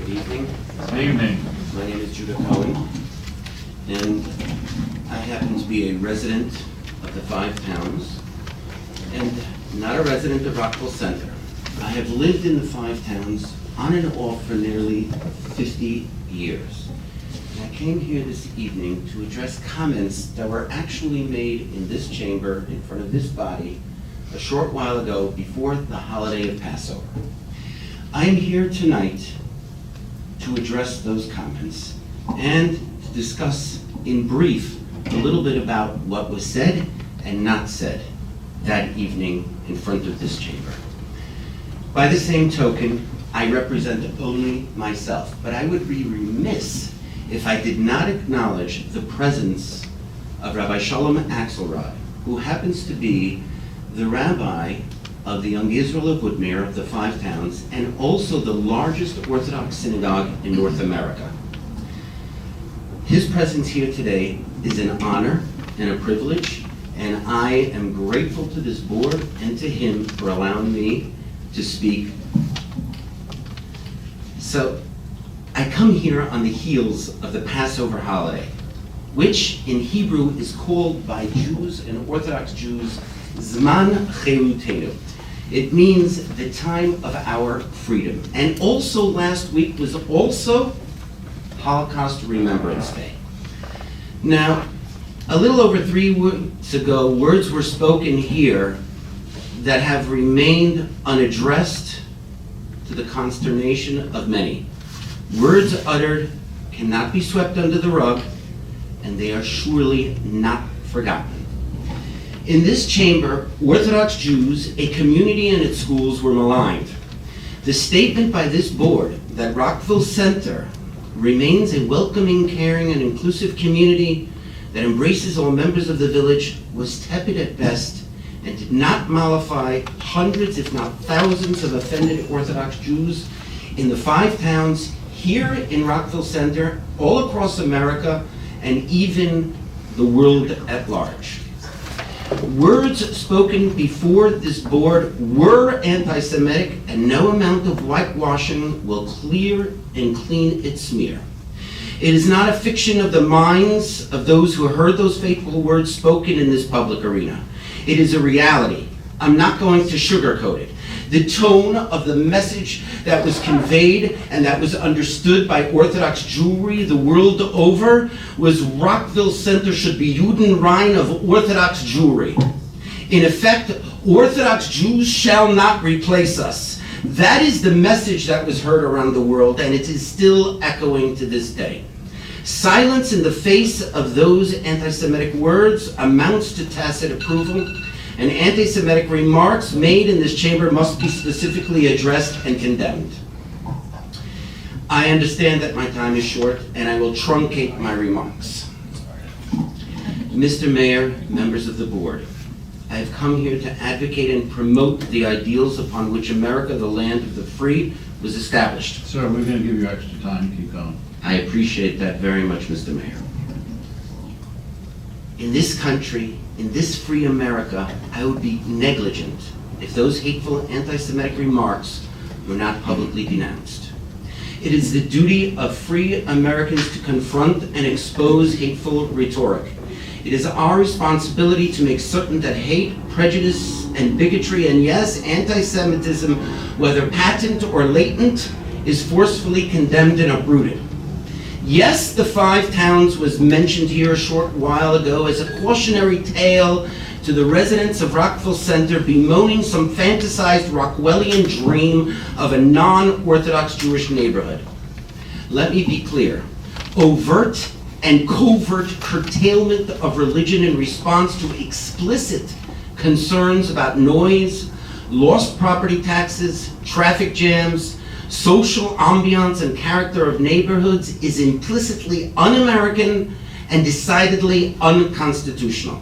Good evening. Good evening. My name is Judah Cohen, and I happen to be a resident of the Five Towns, and not a resident of Rockville Center. I have lived in the Five Towns on and off for nearly 50 years. And I came here this evening to address comments that were actually made in this chamber, in front of this body, a short while ago before the holiday of Passover. I am here tonight to address those comments and to discuss in brief a little bit about what was said and not said that evening in front of this chamber. By the same token, I represent only myself, but I would be remiss if I did not acknowledge the presence of Rabbi Shalom Axelrod, who happens to be the rabbi of the Young Israel of Woodmere of the Five Towns, and also the largest Orthodox synagogue in North America. His presence here today is an honor and a privilege, and I am grateful to this board and to him for allowing me to speak. So, I come here on the heels of the Passover holiday, which in Hebrew is called by Jews and Orthodox Jews, Zman Cherutenu. It means the time of our freedom. And also last week was also Holocaust Remembrance Day. Now, a little over 3 weeks ago, words were spoken here that have remained unaddressed to the consternation of many. Words uttered cannot be swept under the rug, and they are surely not forgotten. In this chamber, Orthodox Jews, a community and its schools were maligned. The statement by this board that Rockville Center remains a welcoming, caring, and inclusive community that embraces all members of the village was tepid at best and did not mollify hundreds, if not thousands, of offended Orthodox Jews in the Five Towns, here in Rockville Center, all across America, and even the world at large. Words spoken before this board were anti-Semitic, and no amount of whitewashing will clear and clean its smear. It is not a fiction of the minds of those who heard those fateful words spoken in this public arena. It is a reality. I'm not going to sugarcoat it. The tone of the message that was conveyed and that was understood by Orthodox Jewry the world over was Rockville Center should be Judenrein of Orthodox Jewry. In effect, Orthodox Jews shall not replace us. That is the message that was heard around the world, and it is still echoing to this day. Silence in the face of those anti-Semitic words amounts to tacit approval, and anti-Semitic remarks made in this chamber must be specifically addressed and condemned. I understand that my time is short, and I will truncate my remarks. Mr. Mayor, members of the board, I have come here to advocate and promote the ideals upon which America, the land of the free, was established. Sir, we're going to give you extra time. Keep going. I appreciate that very much, Mr. Mayor. In this country, in this free America, I would be negligent if those hateful anti-Semitic remarks were not publicly denounced. It is the duty of free Americans to confront and expose hateful rhetoric. It is our responsibility to make certain that hate, prejudice, and bigotry, and yes, anti-Semitism, whether patent or latent, is forcefully condemned and uprooted. Yes, the Five Towns was mentioned here a short while ago as a cautionary tale to the residents of Rockville Center bemoaning some fantasized Rockwellian dream of a non-Orthodox Jewish neighborhood. Let me be clear. Overt and covert curtailment of religion in response to explicit concerns about noise, lost property taxes, traffic jams, social ambiance and character of neighborhoods is implicitly un-American and decidedly unconstitutional.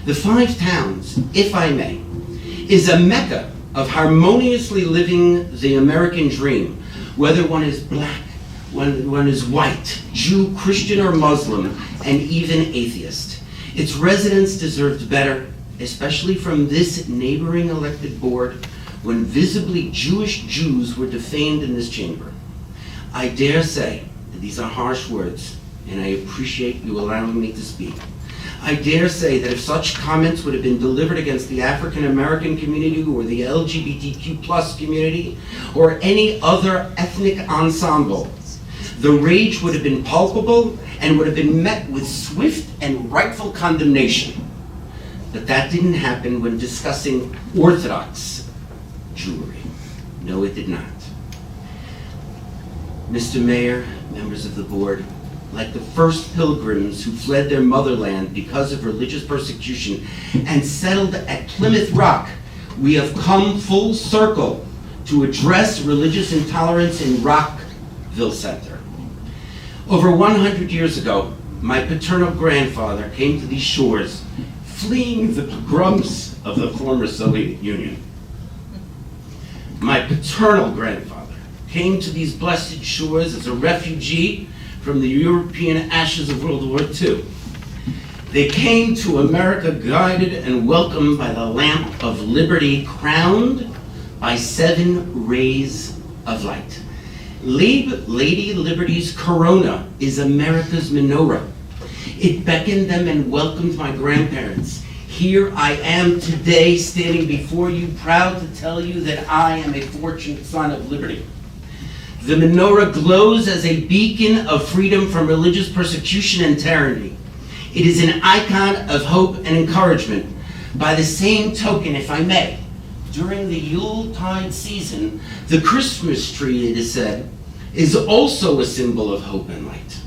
The Five Towns, if I may, is a mecca of harmoniously living the American dream, whether one is black, one is white, Jew, Christian, or Muslim, and even atheist. Its residents deserved better, especially from this neighboring elected board, when visibly Jewish Jews were defamed in this chamber. I dare say, and these are harsh words, and I appreciate you allowing me to speak, I dare say that if such comments would have been delivered against the African American community or the LGBTQ plus community or any other ethnic ensemble, the rage would have been palpable and would have been met with swift and rightful condemnation. But that didn't happen when discussing Orthodox Jewry. No, it did not. Mr. Mayor, members of the board, like the first pilgrims who fled their motherland because of religious persecution and settled at Plymouth Rock, we have come full circle to address religious intolerance in Rockville Center. Over 100 years ago, my paternal grandfather came to these shores, fleeing the pogroms of the former Soviet Union. My paternal grandfather came to these blessed shores as a refugee from the European ashes of World War II. They came to America guided and welcomed by the lamp of liberty, crowned by 7 rays of light. Lady Liberty's corona is America's menorah. It beckoned them and welcomed my grandparents. Here I am today standing before you, proud to tell you that I am a fortunate son of liberty. The menorah glows as a beacon of freedom from religious persecution and tyranny. It is an icon of hope and encouragement. By the same token, if I may, during the Yuletide season, the Christmas tree, it is said, is also a symbol of hope and light.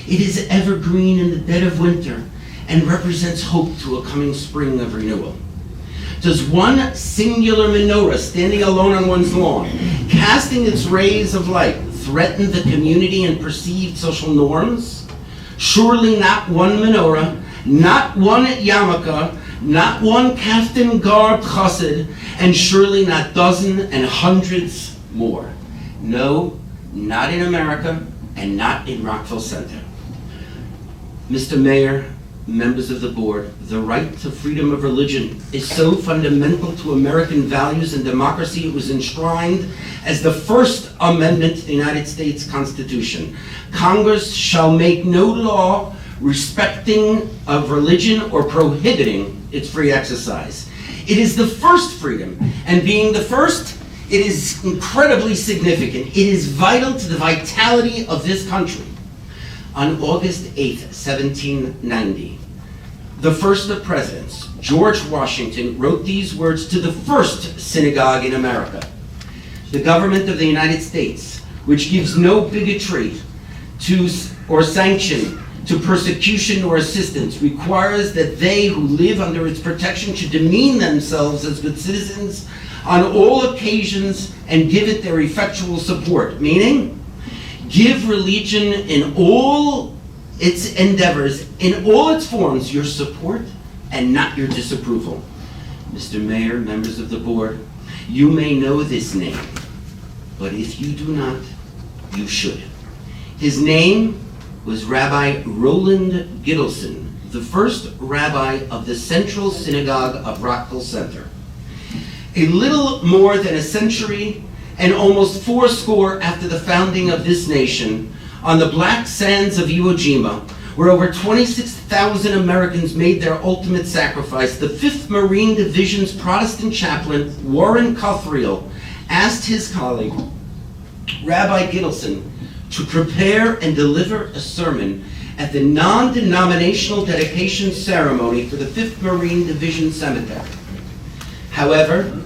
It is evergreen in the dead of winter and represents hope to a coming spring of renewal. Does one singular menorah standing alone on one's lawn, casting its rays of light, threaten the community and perceived social norms? Surely not one menorah, not one yarmulke, not one kaftan-garbed chassid, and surely not dozens and hundreds more. No, not in America, and not in Rockville Center. Mr. Mayor, members of the board, the right to freedom of religion is so fundamental to American values and democracy it was enshrined as the First Amendment to the United States Constitution. Congress shall make no law respecting of religion or prohibiting its free exercise. It is the first freedom, and being the first, it is incredibly significant. It is vital to the vitality of this country. On August 8th, 1790, the first of presidents, George Washington, wrote these words to the first synagogue in America. The government of the United States, which gives no bigotry to or sanction to persecution or assistance, requires that they who live under its protection should demean themselves as good citizens on all occasions and give it their effectual support, meaning give religion in all its endeavors, in all its forms, your support and not your disapproval. Mr. Mayor, members of the board, you may know this name, but if you do not, you should. His name was Rabbi Roland Gittleson, the first rabbi of the Central Synagogue of Rockville Center. A little more than a century and almost 80 after the founding of this nation, on the black sands of Iwo Jima, where over 26,000 Americans made their ultimate sacrifice, the 5th Marine Division's Protestant chaplain, Warren Cuthriel, asked his colleague, Rabbi Gittleson, to prepare and deliver a sermon at the non-denominational dedication ceremony for the 5th Marine Division Cemetery. However,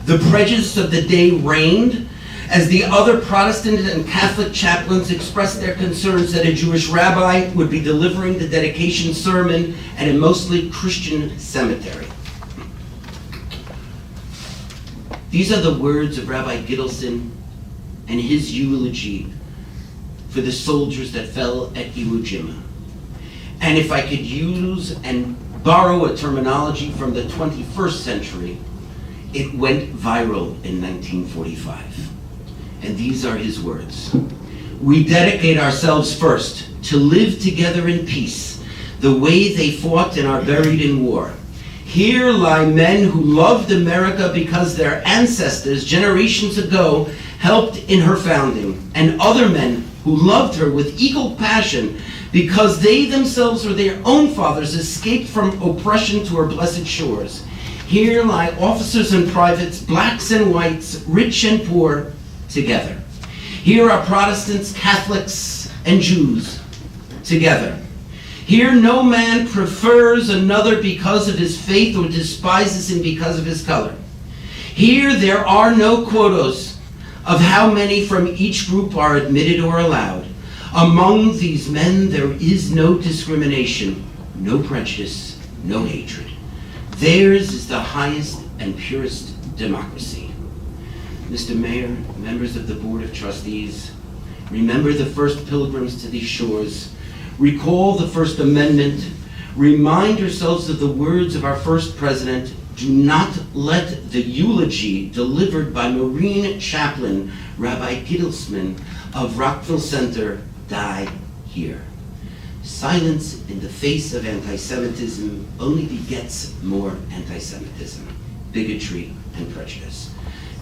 the prejudice of the day reigned as the other Protestant and Catholic chaplains expressed their concerns that a Jewish rabbi would be delivering the dedication sermon at a mostly Christian cemetery. These are the words of Rabbi Gittleson and his eulogy for the soldiers that fell at Iwo Jima. And if I could use and borrow a terminology from the 21st century, it went viral in 1945. And these are his words. We dedicate ourselves first to live together in peace, the way they fought and are buried in war. Here lie men who loved America because their ancestors, generations ago, helped in her founding, and other men who loved her with equal passion because they themselves or their own fathers escaped from oppression to her blessed shores. Here lie officers and privates, blacks and whites, rich and poor, together. Here are Protestants, Catholics, and Jews, together. Here no man prefers another because of his faith or despises him because of his color. Here there are no quotas of how many from each group are admitted or allowed. Among these men there is no discrimination, no prejudice, no hatred. Theirs is the highest and purest democracy. Mr. Mayor, members of the Board of Trustees, remember the first pilgrims to these shores. Recall the First Amendment. Remind yourselves of the words of our first president. Do not let the eulogy delivered by Marine Chaplain Rabbi Gittelsman of Rockville Center die here. Silence in the face of anti-Semitism only begets more anti-Semitism, bigotry, and prejudice.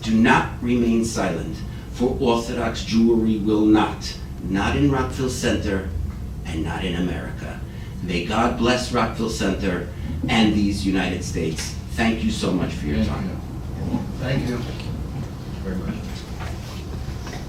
Do not remain silent, for Orthodox Jewry will not in Rockville Center, and not in America. May God bless Rockville Center and these United States. Thank you so much for your time. Thank you very much.